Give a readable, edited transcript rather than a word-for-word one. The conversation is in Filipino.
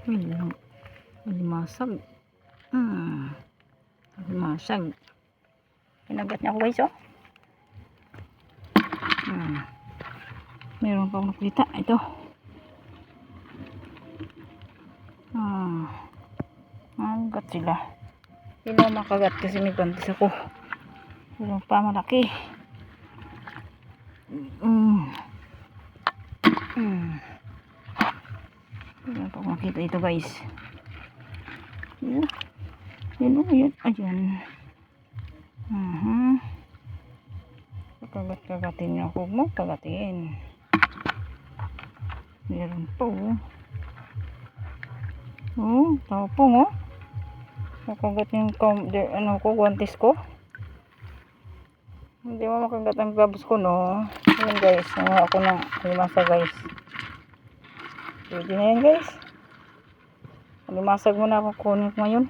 Ayun. Alimasag. Alimasag. Pinagat niya ako guys oh. Meron pa akong nakita. Ito. Makagat sila. Hindi na makagat kasi may pantis ako. Meron pa malaki. Meron pa akong nakita ito guys. Yun o, yun. Ayan. Kagat-kagatin niya ako mo. Kagatin. Meron po. Tapong oh. Nakagat yung guantes ko. Hindi mo makagat ang gloves ko no. Ayan guys. Nanguha ako ng alimasa guys. Pwede na yan guys. Alimasag mo na ako kunin ko ngayon.